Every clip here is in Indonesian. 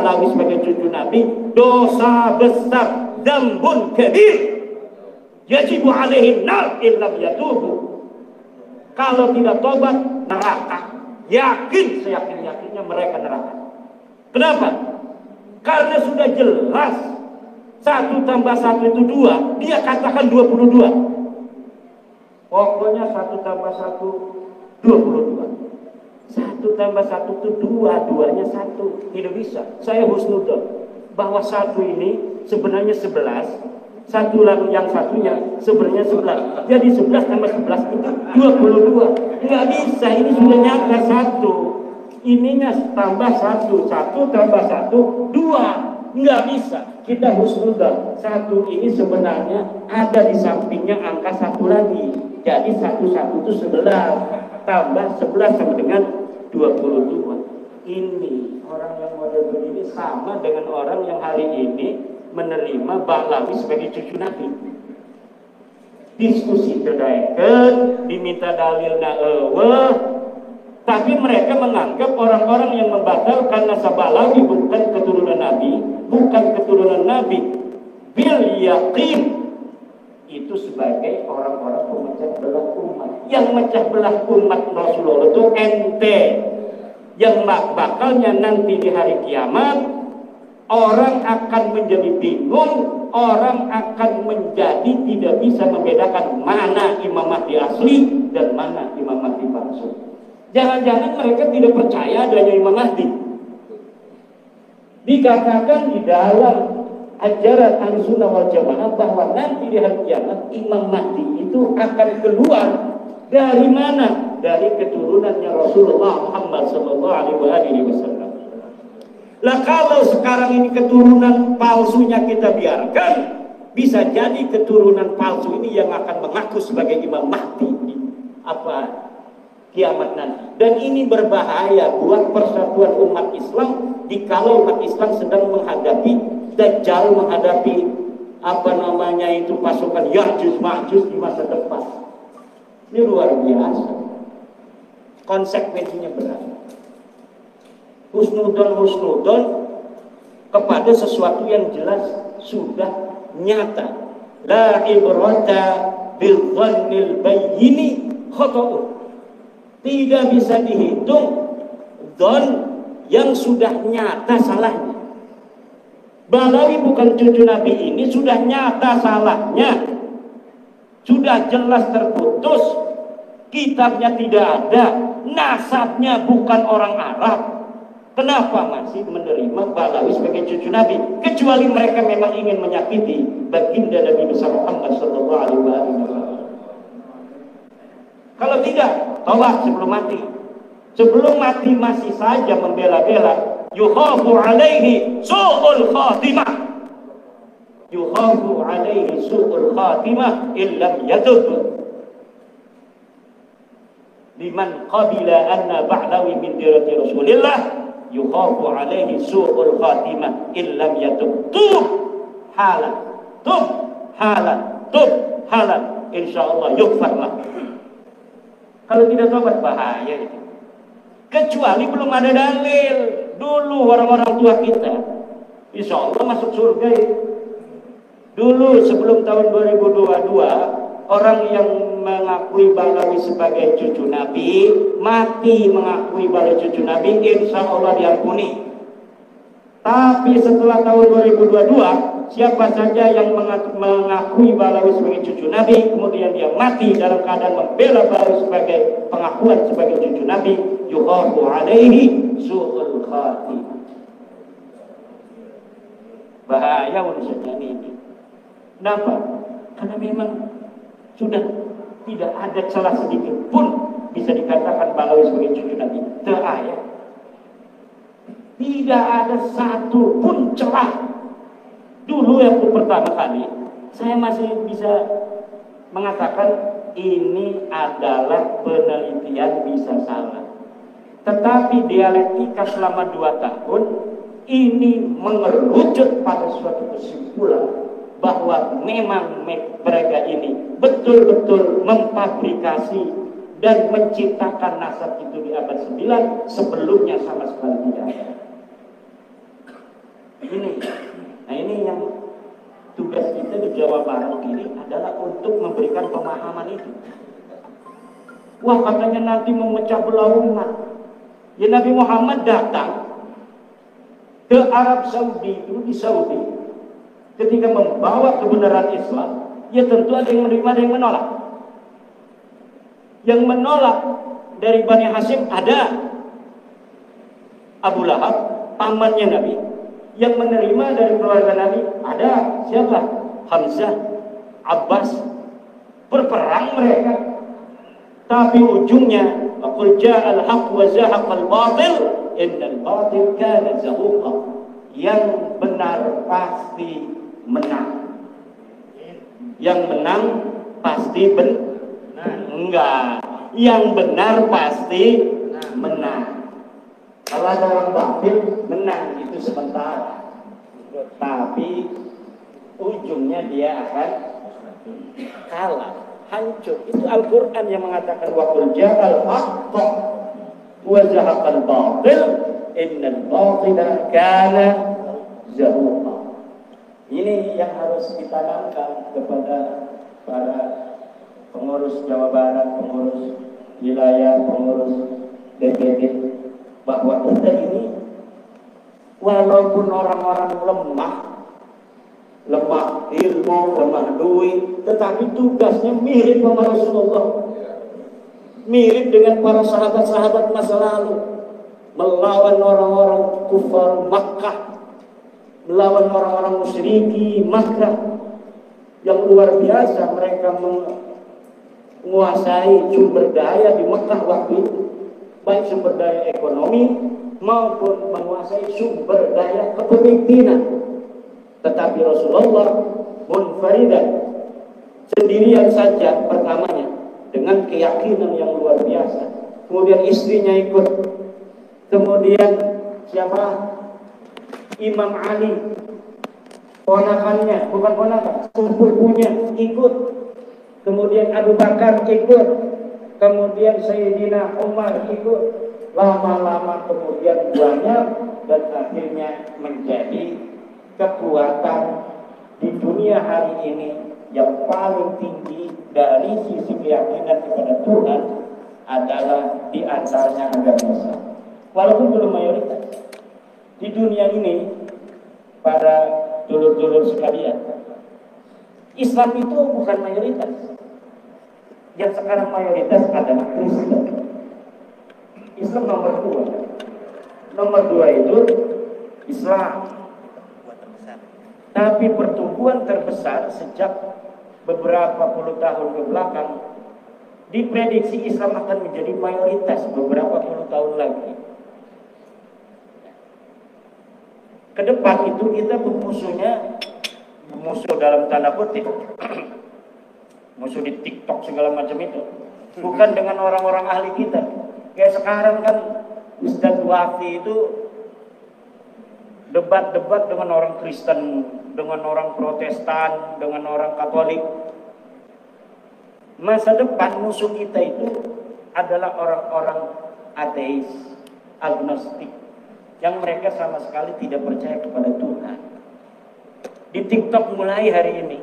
Balawi sebagai cucu Nabi dosa besar, dzambun kabir, yajibu alaihin nar illam yatubu. Kalau tidak tobat neraka, yakin seyakin-yakinnya mereka neraka. Kenapa? Karena sudah jelas 1 tambah 1 itu 2, dia katakan 22. Pokoknya 1 tambah 1 22. 1 tambah 1 itu 2, 2-nya 1. Tidak bisa. Saya husnudzon bahwa 1 ini sebenarnya 11, 1 lalu yang satunya sebenarnya 11. Jadi 11 tambah 11 itu 22. Nggak bisa, ini sudah nyata 1. Ininya tambah 1, 1 tambah 1 2. Nggak bisa. Kita husnudzon 1 ini sebenarnya ada di sampingnya angka 1 lagi. Jadi 1 itu 11 tambah 11 sama dengan 22. Ini orang yang model begini sama dengan orang yang hari ini menerima Balawi sebagai cucu Nabi. Diskusi terdaeken, diminta dalilna tapi mereka menganggap orang-orang yang membatalkan nasab Balawi bukan keturunan Nabi, bukan keturunan Nabi bil yaqin, itu sebagai orang-orang pemecah belah umat. Yang mecah belah umat Rasulullah itu ente. Yang bakalnya nanti di hari kiamat orang akan menjadi bingung, orang akan menjadi tidak bisa membedakan mana Imam Mahdi asli dan mana Imam Mahdi palsu. Jangan-jangan mereka tidak percaya adanya Imam Mahdi. Dikatakan di dalam ajaran Ahlussunnah wal Jamaah bahwa nanti di hari kiamat Imam Mahdi itu akan keluar dari mana? Dari keturunannya Rasulullah Muhammad sallallahu alaihi wasallam. Lah kalau sekarang ini keturunan palsunya kita biarkan, bisa jadi keturunan palsu ini yang akan mengaku sebagai Imam Mahdi di kiamat nanti. Dan ini berbahaya buat persatuan umat Islam dikalau umat Islam sedang menghadapi Dajjal, menghadapi pasukan Ya'juj Ma'juj di masa depan. Ini luar biasa. Konsekuensinya berat. Husnudon kepada sesuatu yang jelas sudah nyata. La ibrata bil dhannil bayyini khata'un. Tidak bisa dihitung don yang sudah nyata salahnya. Balawi bukan cucu Nabi ini sudah nyata salahnya, sudah jelas terputus, kitabnya tidak ada, nasabnya bukan orang Arab. Kenapa masih menerima Balawi sebagai cucu Nabi? Kecuali mereka memang ingin menyakiti baginda Nabi besar Muhammad sallallahu alaihi wasallam. Kalau tidak, tolak sebelum mati. Sebelum mati masih saja membela-bela. Yukhafu alaihi su'ul khatimah. Yukhafu alaihi su'ul khatimah illam yatub. Liman qabila anna Ba'lawi min dirati Rasulillah yukhafu alaihi su'ul khatimah illam yatub. Tub halan, tub halan, tub halan. Insyaallah yukfarlah. Kalau tidak tobat bahaya itu. Kecuali belum ada dalil. Dulu orang-orang tua kita insya Allah masuk surga ya. Dulu sebelum tahun 2022 orang yang mengakui Balawi sebagai cucu Nabi mati mengakui Balawi cucu Nabi, insya Allah diampuni. Tapi setelah tahun 2022 siapa saja yang mengakui Balawi sebagai cucu Nabi kemudian dia mati dalam keadaan membela Balawi sebagai pengakuan sebagai cucu Nabi, yukhafu alaihi su'ul khatimah. Bahaya urusannya ini. Kenapa? Karena memang sudah tidak ada celah sedikit pun bisa dikatakan Balawi sebagai cucu Nabi. Terayat. Tidak ada satu pun celah. Dulu yang pertama kali saya masih bisa mengatakan ini adalah penelitian bisa salah. Tetapi dialektika selama 2 tahun ini mengerucut pada suatu kesimpulan bahwa memang mereka ini betul-betul memfabrikasi dan menciptakan nasab itu di abad 9 sebelumnya sama sekali tidak ada. Ini, nah ini yang tugas kita di Jawa Barat ini adalah untuk memberikan pemahaman itu. Wah, katanya nanti memecah belah umat. Ya, Nabi Muhammad datang ke Arab Saudi itu, di Saudi, ketika membawa kebenaran Islam, ya tentu ada yang menerima, ada yang menolak. Yang menolak dari Bani Hashim ada Abu Lahab, pamannya Nabi. Yang menerima dari keluarga Nabi ada siapa? Hamzah, Abbas. Berperang mereka. Tapi ujungnya, qul ja'al haqq wa zahaqal batil, innal batil kana zahuqa. Yang benar pasti menang. Yang menang pasti enggak. Yang benar pasti menang. Kalau ada orang batil menang itu sementara, tapi ujungnya dia akan kalah, hancur. Itu Al-Quran yang mengatakan wa qul ja'al haqq wa zahaqal batil innal batila kana zahuqa. Ini yang harus ditanamkan kepada para pengurus Jawa Barat, pengurus wilayah, pengurus DPD, bahwa kita ini walaupun orang-orang lemah ilmu, lemah duit, tetapi tugasnya mirip sama Rasulullah, mirip dengan para sahabat-sahabat masa lalu, melawan orang-orang kufar Makkah, melawan orang-orang musyriki Makkah yang luar biasa. Mereka menguasai sumber daya di Makkah waktu itu, baik sumber daya ekonomi maupun menguasai sumber daya kepemimpinan. Tetapi Rasulullah munfaridan, sendirian saja pertamanya, dengan keyakinan yang luar biasa. Kemudian istrinya ikut, kemudian siapa? Imam Ali, ponakannya, bukan ponakan, sepupunya ikut. Kemudian Abu Bakar ikut, kemudian Sayyidina Umar ikut. Lama-lama kemudian banyak, dan akhirnya menjadi kekuatan di dunia hari ini yang paling tinggi dari sisi keyakinan kepada Tuhan adalah di antaranya agama Islam. Walaupun belum mayoritas di dunia ini, para dulur-dulur sekalian, Islam itu bukan mayoritas. Yang sekarang mayoritas adalah Kristen. Islam nomor 2. Nomor 2 itu Islam. Tapi pertumbuhan terbesar sejak beberapa puluh tahun ke belakang, diprediksi Islam akan menjadi mayoritas beberapa puluh tahun lagi. Ke depan itu kita bermusuhnya, musuh dalam tanda kutip, musuh di TikTok segala macam itu, bukan dengan orang-orang ahli kita. Kayak sekarang kan Ustadz Wafi itu debat-debat dengan orang Kristen, dengan orang Protestan, dengan orang Katolik. Masa depan musuh kita itu adalah orang-orang ateis, agnostik, yang mereka sama sekali tidak percaya kepada Tuhan. Di TikTok mulai hari ini,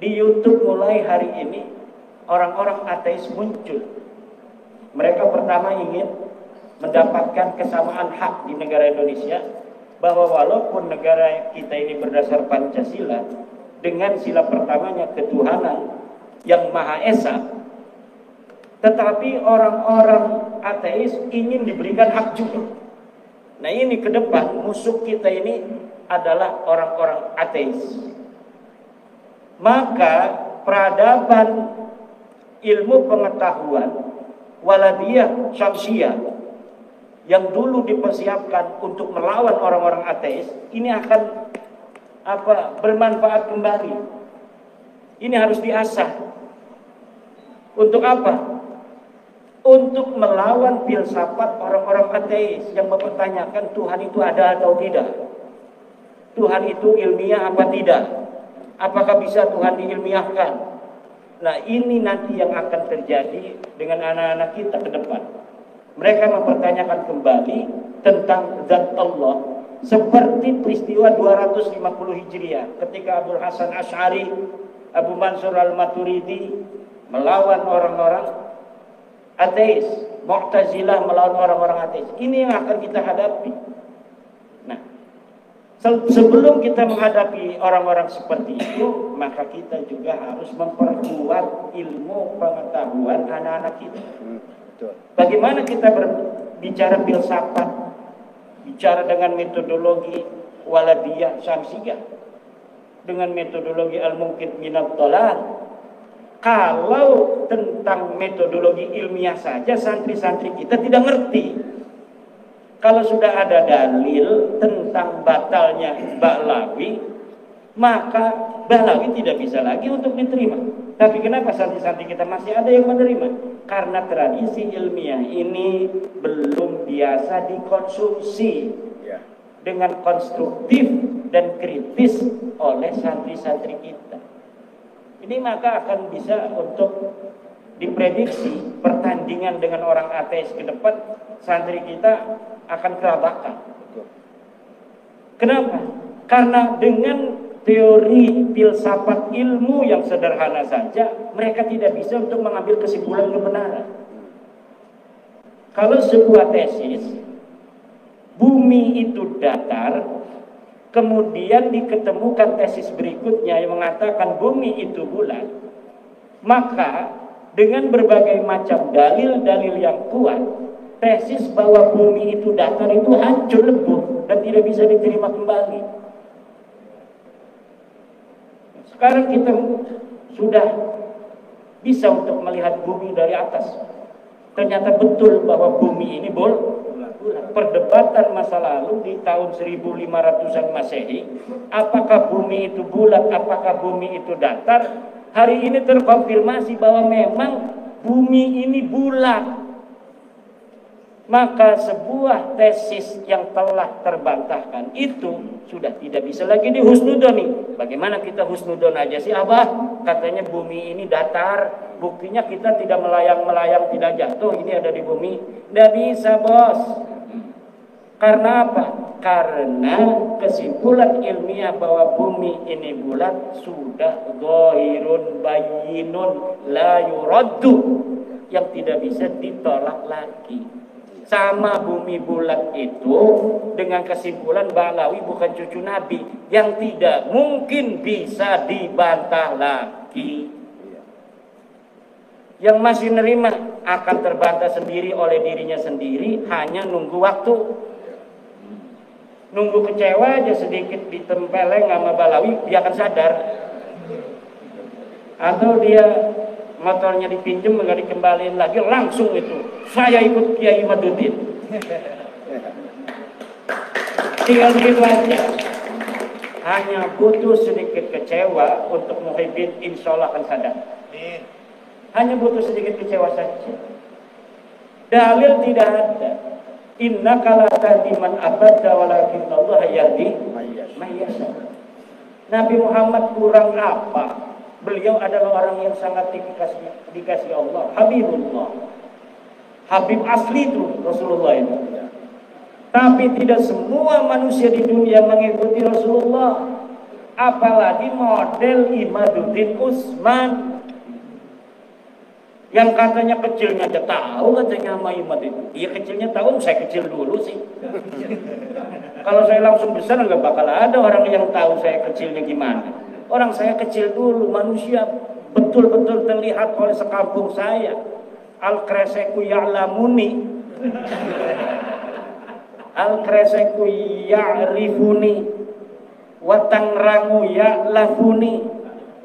di YouTube mulai hari ini, orang-orang ateis muncul. Mereka pertama ingin mendapatkan kesamaan hak di negara Indonesia, bahwa walaupun negara kita ini berdasar Pancasila dengan sila pertamanya ketuhanan yang Maha Esa, tetapi orang-orang ateis ingin diberikan hak juga. Nah, ini ke depan musuh kita ini adalah orang-orang ateis. Maka peradaban ilmu pengetahuan waladiyah syamsiyah yang dulu dipersiapkan untuk melawan orang-orang ateis, ini akan bermanfaat kembali. Ini harus diasah. Untuk apa? Untuk melawan filsafat orang-orang ateis yang mempertanyakan Tuhan itu ada atau tidak. Tuhan itu ilmiah apa tidak? Apakah bisa Tuhan diilmiahkan? Nah, ini nanti yang akan terjadi dengan anak-anak kita ke depan. Mereka mempertanyakan kembali tentang zat Allah Seperti peristiwa 250 Hijriah ketika Abu Hasan Asy'ari, Abu Mansur Al-Maturidi melawan orang-orang ateis, Mu'tazilah melawan orang-orang ateis. Ini yang akan kita hadapi. Nah, sebelum kita menghadapi orang-orang seperti itu, maka kita juga harus memperkuat ilmu pengetahuan anak-anak kita. Bagaimana kita berbicara filsafat, bicara dengan metodologi waladiyah syamsiyah, dengan metodologi al-mungkin minad dhalal. Kalau tentang metodologi ilmiah saja santri-santri kita tidak ngerti. Kalau sudah ada dalil tentang batalnya Ba'lawi, maka Ba'lawi tidak bisa lagi untuk diterima. Tapi kenapa santri-santri kita masih ada yang menerima? Karena tradisi ilmiah ini belum biasa dikonsumsi dengan konstruktif dan kritis oleh santri-santri kita. Ini maka akan bisa untuk diprediksi pertandingan dengan orang ateis ke depan, santri kita akan kelabakan. Kenapa? Karena dengan teori filsafat ilmu yang sederhana saja, mereka tidak bisa untuk mengambil kesimpulan kebenaran. Kalau sebuah tesis, bumi itu datar, kemudian diketemukan tesis berikutnya yang mengatakan bumi itu bulat, maka dengan berbagai macam dalil-dalil yang kuat, tesis bahwa bumi itu datar itu hancur lebur dan tidak bisa diterima kembali. Sekarang kita sudah bisa untuk melihat bumi dari atas. Ternyata betul bahwa bumi ini bulat. Perdebatan masa lalu di tahun 1500-an Masehi, apakah bumi itu bulat, apakah bumi itu datar, hari ini terkonfirmasi bahwa memang bumi ini bulat. Maka sebuah tesis yang telah terbantahkan itu sudah tidak bisa lagi dihusnudoni. Bagaimana kita husnudon aja sih Abah? Katanya bumi ini datar, buktinya kita tidak melayang-melayang, tidak jatuh, ini ada di bumi. Tidak bisa bos. Karena apa? Karena kesimpulan ilmiah bahwa bumi ini bulat sudah zahirun bayyinun la yuraddu, yang tidak bisa ditolak lagi. Sama bumi bulat itu dengan kesimpulan Ba'lawi bukan cucu Nabi, yang tidak mungkin bisa dibantah lagi. Yang masih nerima akan terbantah sendiri oleh dirinya sendiri, hanya nunggu waktu. Nunggu kecewa aja sedikit ditempeleng sama Ba'lawi, dia akan sadar. Atau dia motornya dipinjem nggak dikembaliin lagi, langsung itu saya ikut Kiai Madudin. Tinggal begitu aja. Hanya butuh sedikit kecewa untuk muhibbin, insya Allah akan sadar. Hanya butuh sedikit kecewa saja. Dalil tidak ada. Innaka la tahdi man ahbabta walakin Allah yahdi man yasha. Nabi Muhammad kurang apa? Beliau adalah orang yang sangat dikasih Allah, Habibullah. Habib asli itu Rasulullah itu. Tapi tidak semua manusia di dunia mengikuti Rasulullah. Apalagi model Imaduddin Utsman yang katanya kecilnya aja tahu, katanya sama Imad itu. Iya kecilnya tahu, saya kecil dulu sih. Kalau saya langsung besar nggak bakal ada orang yang tahu saya kecilnya gimana. Orang saya kecil dulu, manusia betul-betul terlihat oleh sekampung saya. Al-kreseku ya'lamuni, al-kreseku ya'rifuni, watangrangu ya'lafuni.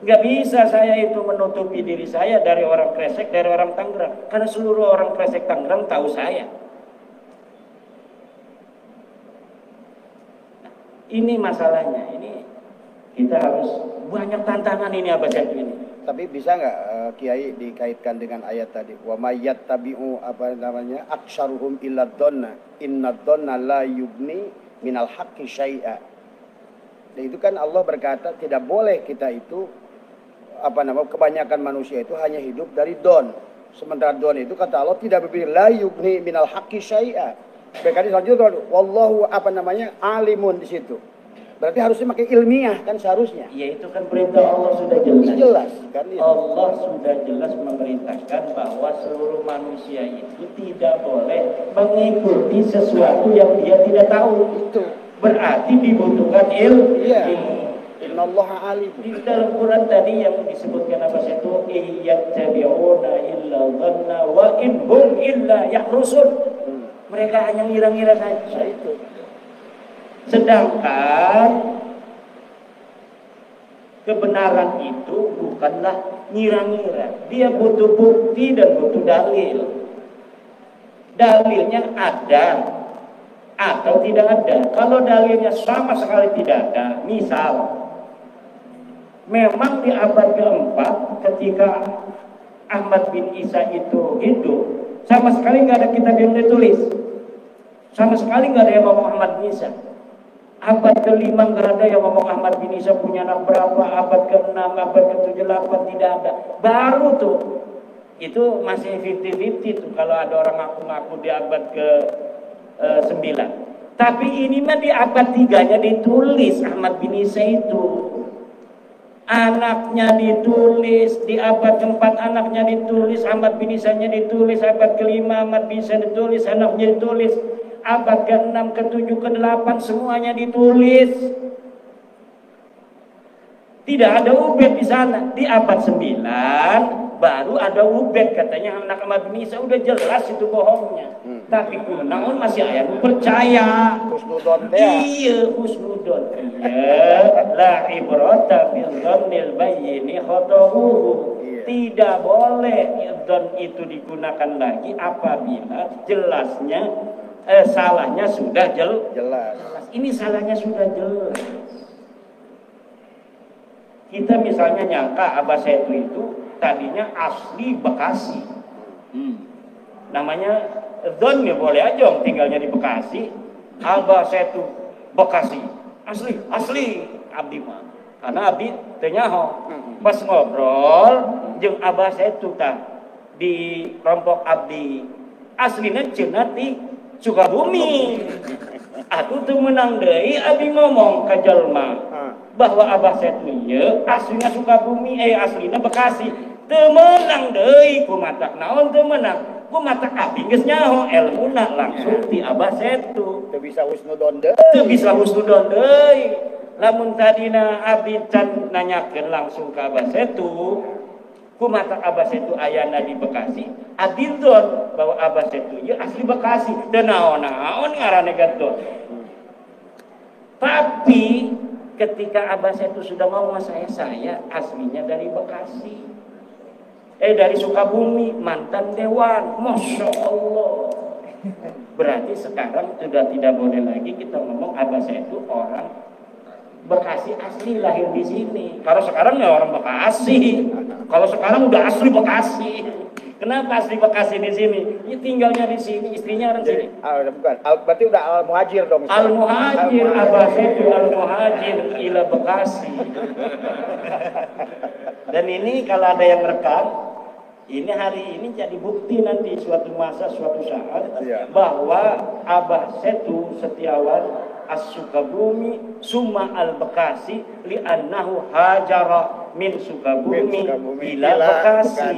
Gak bisa saya itu menutupi diri saya dari orang Kresek, dari orang Tangerang. Karena seluruh orang Kresek Tangerang tahu saya. Nah, ini masalahnya. Ini kita harus banyak tantangan ini Abah Syaitu ini. Tapi bisa nggak Kiai dikaitkan dengan ayat tadi? Wa mayyat tabi'u aktsaruhum illa dhanna inna dhanna la yubni minal haqqi syai'a. Dan itu kan Allah berkata tidak boleh kita itu kebanyakan manusia itu hanya hidup dari don. Sementara don itu kata Allah tidak berbeda la yubni minal haqqi syai'a. BKD selanjutnya wallahu apa namanya alimun di situ. Berarti harusnya pakai ilmiah kan seharusnya. Ya itu kan perintah Allah sudah jelas. Jelas kan itu. Allah sudah jelas memerintahkan bahwa seluruh manusia itu tidak boleh mengikuti sesuatu yang dia tidak tahu. Itu Berarti dibutuhkan ilmu. iya. Innallaha alim. Di dalam Quran tadi yang disebutkan apa itu iyattabi'una illa dhanna wa in hum illa yahrusun. Mereka hanya ngira-ngira saja itu. Sedangkan kebenaran itu bukanlah ngira-ngira. Dia butuh bukti dan butuh dalil. Dalilnya ada atau tidak ada. Kalau dalilnya sama sekali tidak ada, misal memang di abad keempat ketika Ahmad bin Isa itu hidup, sama sekali nggak ada kitab yang ditulis, sama sekali nggak ada yang ngomong Ahmad bin Isa. Abad ke-5 nggak ada yang ngomong Ahmad bin Isa punya anak berapa, abad ke-6, abad ke-7, 8 tidak ada. Baru tuh, itu masih 50-50 tuh kalau ada orang ngaku-ngaku di abad ke-9. Tapi ini mah di abad 3-nya ditulis Ahmad bin Isa itu. Anaknya ditulis, di abad ke-4 anaknya ditulis, Ahmad bin Isa-nya ditulis, abad ke-5 Ahmad bin Isa ditulis, anaknya ditulis. Abad ke-6, ke-7, ke-8 semuanya ditulis. Tidak ada ubed di sana. Di abad 9 baru ada ubed, katanya anak Ahmad bin Isa. Udah jelas itu bohongnya. Tapi kunaon masih aya nu percaya. Husnudon Iya, husnudon. Iya, la ibrata bil dhannil bayyini khata'uhu. Tidak boleh dzan itu digunakan lagi apabila jelasnya salahnya sudah jelas. Ini salahnya sudah jelas. Kita misalnya nyangka Abah Setu itu tadinya asli Bekasi. Namanya Don ya boleh aja tinggalnya di Bekasi. Abah Setu Bekasi. Asli abdi mah. Karena abdi teu nyaho. Pas ngobrol jeung Abah Setu tah di kelompok abdi aslina cenah ti Sukabumi. Atuh teu meunang deui abdi ngomong ka jalma bahwa Abah Setu ieu aslinya Sukabumi, aslina Bekasi. Teu meunang deui kumaha naon teu meunang? Kumaha abdi geus nyaho elmuna langsung ti Abah Setu. Teu bisa husnudon deui. Teu bisa husnudon deui. Lamun tadina abdi can nanyakeun langsung ka Abah Setu, kumaha Abah Setu ayana di Bekasi, adidon bahwa Abah Setu ieu asli Bekasi. Dan naon-naon ngaranna gadon. Tapi ketika Abah Setu sudah ngomong saya aslinya dari Bekasi. Dari Sukabumi, mantan dewan. Masya Allah. Berarti sekarang sudah tidak boleh lagi kita ngomong Abah Setu orang Bekasi asli lahir di sini. Kalau sekarang ya orang Bekasi. Kalau sekarang udah asli Bekasi. Kenapa asli Bekasi di sini? Ya tinggalnya di sini, istrinya orang sini. Bukan. Berarti udah al-muhajir dong. Al-muhajir, Abah Setu al-muhajir ila Bekasi. Dan ini kalau ada yang rekam, ini hari ini jadi bukti nanti suatu masa, suatu saat bahwa Abah Setu Setiawan As-Sukabumi summa al-Bekasi li'annahu hajara min Sukabumi ila Bekasi.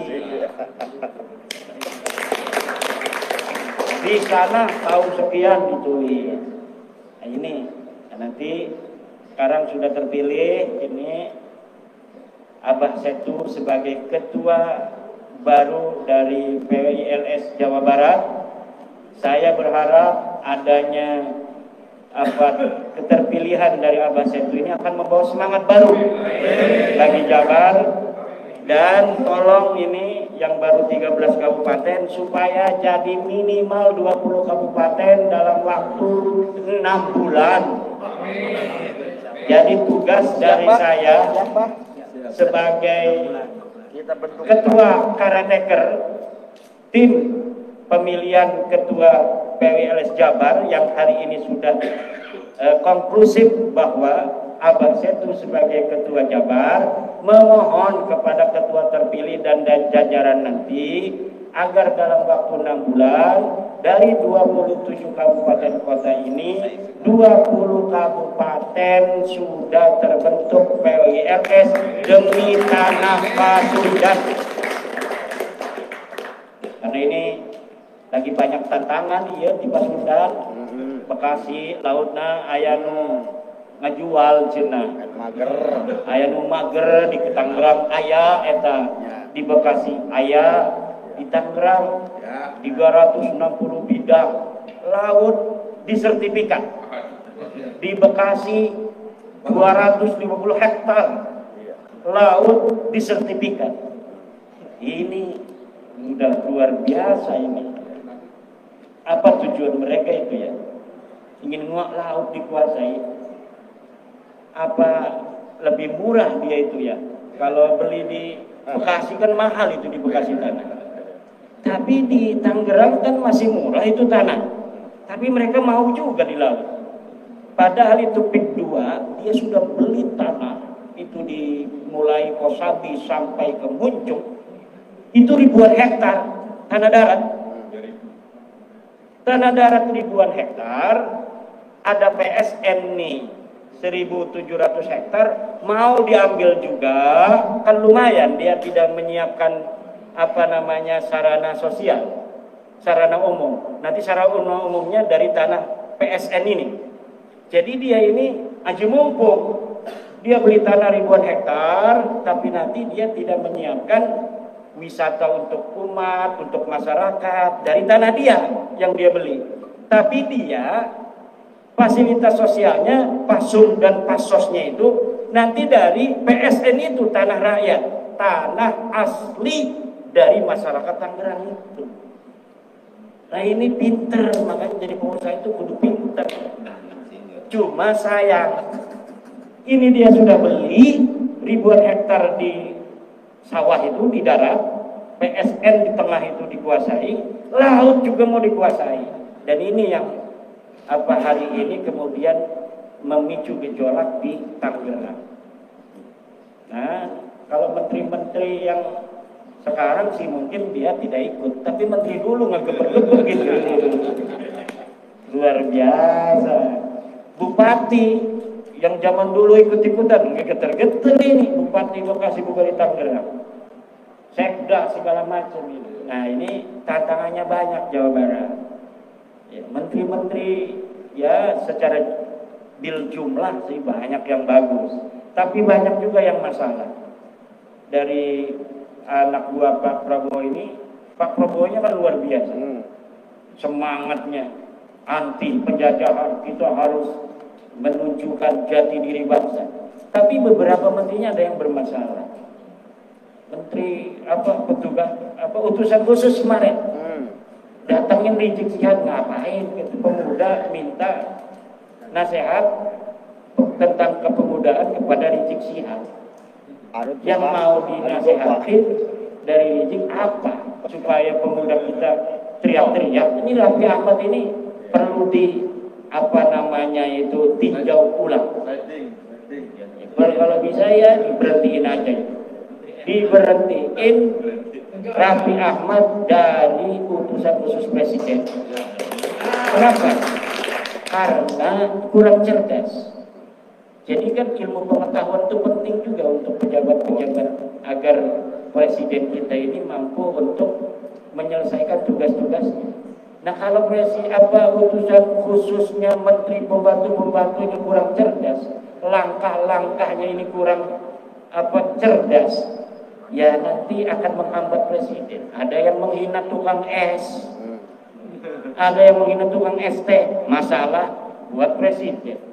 Di sana tahun sekian ditulis. Nah, ini nanti sekarang sudah terpilih ini Abah Setu sebagai ketua baru dari PWILS Jawa Barat. Saya berharap adanya keterpilihan dari Abah Setu ini akan membawa semangat baru bagi Jabar, dan tolong ini yang baru 13 kabupaten supaya jadi minimal 20 kabupaten dalam waktu 6 bulan. Jadi tugas dari saya sebagai ketua karateker tim pemilihan ketua PWLS Jabar yang hari ini sudah konklusif bahwa Abah Setu sebagai ketua Jabar memohon kepada ketua terpilih dan jajaran nanti agar dalam waktu 6 bulan dari 27 kabupaten kota ini 20 kabupaten sudah terbentuk PWRS demi tanah Pasundan. Karena ini lagi banyak tantangan ya di Pasundan, Bekasi, lautna ayanu ngajual cina mager, ayanu mager di Tangerang aya eta, di Bekasi aya, di Tangerang 360 bidang laut disertifikat, di Bekasi 250 hektar laut disertifikat. Ini udah luar biasa ini. Apa tujuan mereka itu ya? Ingin nguak laut dikuasai. Apa lebih murah dia itu ya? Kalau beli di Bekasi kan mahal itu di Bekasi tanah. Tapi di Tangerang kan masih murah itu tanah. Tapi mereka mau juga di laut. Padahal itu PIK 2 dia sudah beli tanah itu di mulai Kosabi sampai ke Muncung itu ribuan hektar tanah darat. Tanah darat ribuan hektar, ada PSN nih 1.700 hektar mau diambil juga, kan lumayan dia tidak menyiapkan sarana sosial, sarana umum. Nanti sarana umumnya dari tanah PSN ini. Jadi dia ini aji mumpung, dia beli tanah ribuan hektar, tapi nanti dia tidak menyiapkan wisata untuk umat, untuk masyarakat dari tanah dia yang dia beli. Tapi dia fasilitas sosialnya, pasum dan pasosnya itu nanti dari PSN itu tanah rakyat, tanah asli dari masyarakat Tangerang itu. Nah ini pinter, makanya jadi pengusaha itu kudu pinter. Cuma sayang, ini dia sudah beli ribuan hektar di sawah itu di darat, PSN di tengah itu dikuasai, laut juga mau dikuasai. Dan ini yang hari ini kemudian memicu gejolak di Tangerang. Nah, kalau menteri-menteri yang sekarang sih mungkin dia tidak ikut, tapi menteri dulu ngegeber-geber gitu. Luar biasa. Bupati yang zaman dulu ikut-ikutan geter-geter ini, Bupati Bekasi Bupati Tangerang, Sekda segala macam ini. Nah ini tantangannya banyak Jawa Barat. Ya, menteri-menteri ya secara bil jumlah sih banyak yang bagus, tapi banyak juga yang masalah. Dari anak buah Pak Prabowo ini, Pak Prabowo-nya kan luar biasa, semangatnya anti penjajahan, kita harus menunjukkan jati diri bangsa. Tapi beberapa menterinya ada yang bermasalah. Menteri petugas utusan khusus kemarin datangin Rizik Sihab, ngapain gitu, pemuda minta nasihat tentang kepemudaan kepada Rizik Sihab. Yang mau dinasihatin dari Rizik apa supaya pemuda kita teriak-teriak. Ini Raffi Ahmad ini perlu tinjau ulang. Kalau bisa ya diberhentiin aja, diberhentiin Raffi Ahmad dari utusan khusus presiden. Kenapa? Karena kurang cerdas. Jadi kan ilmu pengetahuan itu penting juga untuk pejabat-pejabat agar presiden kita ini mampu untuk menyelesaikan tugas-tugasnya. Nah kalau utusan khususnya menteri pembantu ini kurang cerdas, langkah-langkahnya ini kurang cerdas, ya nanti akan menghambat presiden. Ada yang menghina tukang es, ada yang menghina tukang ST, masalah buat presiden.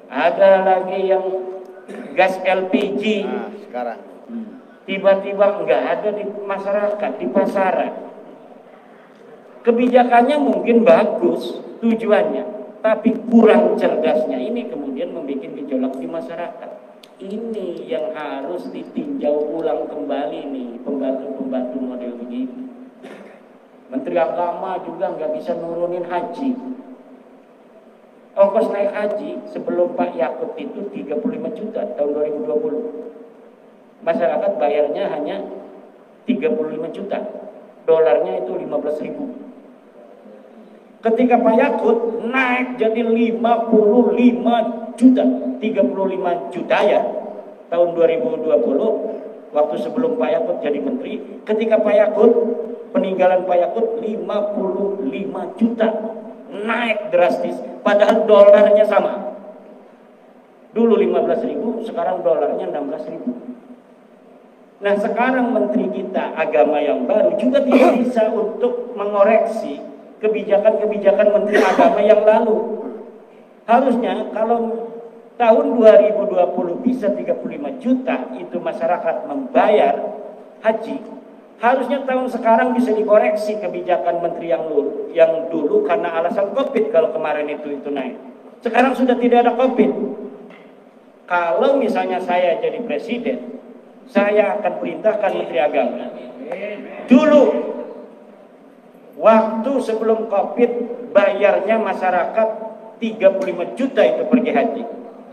Ada lagi yang gas LPG, sekarang tiba-tiba nggak ada di masyarakat, di pasaran. Kebijakannya mungkin bagus tujuannya, tapi kurang cerdasnya ini kemudian membuat gejolak di masyarakat. Ini yang harus ditinjau ulang kembali nih pembantu-pembantu model begini. Menteri Agama juga nggak bisa nurunin haji. Ongkos naik haji sebelum Pak Yakut itu 35 juta tahun 2020. Masyarakat bayarnya hanya 35 juta. dolarnya itu 15.000. Ketika Pak Yakut naik jadi 55 juta, 35 juta ya, tahun 2020, waktu sebelum Pak Yakut jadi menteri. Ketika Pak Yakut, peninggalan Pak Yakut 55 juta, naik drastis, padahal dolarnya sama. Dulu 15.000, sekarang dolarnya 16.000. Nah sekarang menteri kita agama yang baru juga tidak bisa untuk mengoreksi kebijakan-kebijakan menteri agama yang lalu. Harusnya kalau tahun 2020 bisa 35 juta itu masyarakat membayar haji, harusnya tahun sekarang bisa dikoreksi kebijakan menteri yang dulu karena alasan Covid. Kalau kemarin itu naik, sekarang sudah tidak ada Covid. Kalau misalnya saya jadi presiden, saya akan perintahkan menteri agama. Dulu waktu sebelum Covid bayarnya masyarakat 35 juta itu pergi haji.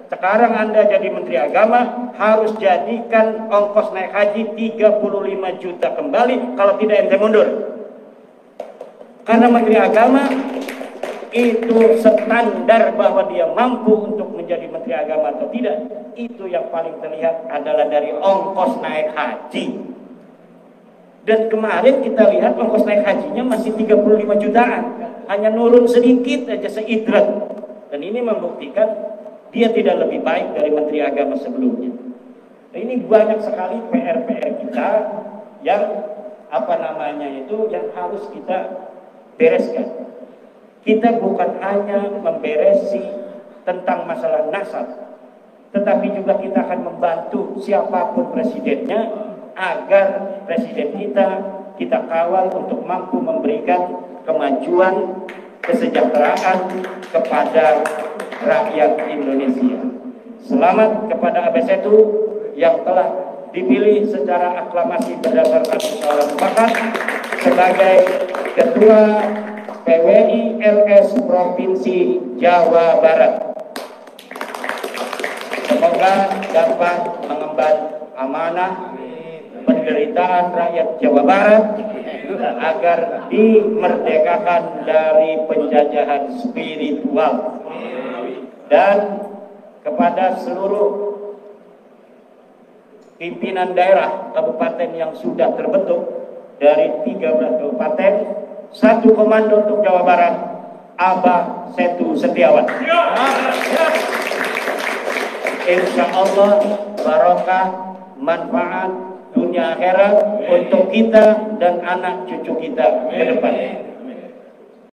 Sekarang Anda jadi menteri agama harus jadikan ongkos naik haji 35 juta kembali, kalau tidak ente mundur. Karena menteri agama itu standar bahwa dia mampu untuk menjadi menteri agama atau tidak, itu yang paling terlihat adalah dari ongkos naik haji. Dan kemarin kita lihat ongkos naik hajinya masih 35 jutaan, hanya nurun sedikit aja seidrat. Dan ini membuktikan dia tidak lebih baik dari menteri agama sebelumnya. Nah, ini banyak sekali PR-PR kita yang yang harus kita bereskan. Kita bukan hanya memberesi tentang masalah nasab, tetapi juga kita akan membantu siapapun presidennya agar presiden kita kawal untuk mampu memberikan kemajuan, kesejahteraan kepada rakyat Indonesia. Selamat kepada ABSETU yang telah dipilih secara aklamasi berdasarkan musyawarah mufakat sebagai Ketua PWI LS Provinsi Jawa Barat. Semoga dapat mengemban amanah penderitaan rakyat Jawa Barat agar dimerdekakan dari penjajahan spiritual. Dan kepada seluruh pimpinan daerah kabupaten yang sudah terbentuk dari 13 kabupaten, satu komando untuk Jawa Barat, Abah Setu Setiawan. Insya Allah barokah, manfaat dunia akhirat untuk kita dan anak cucu kita ke depan.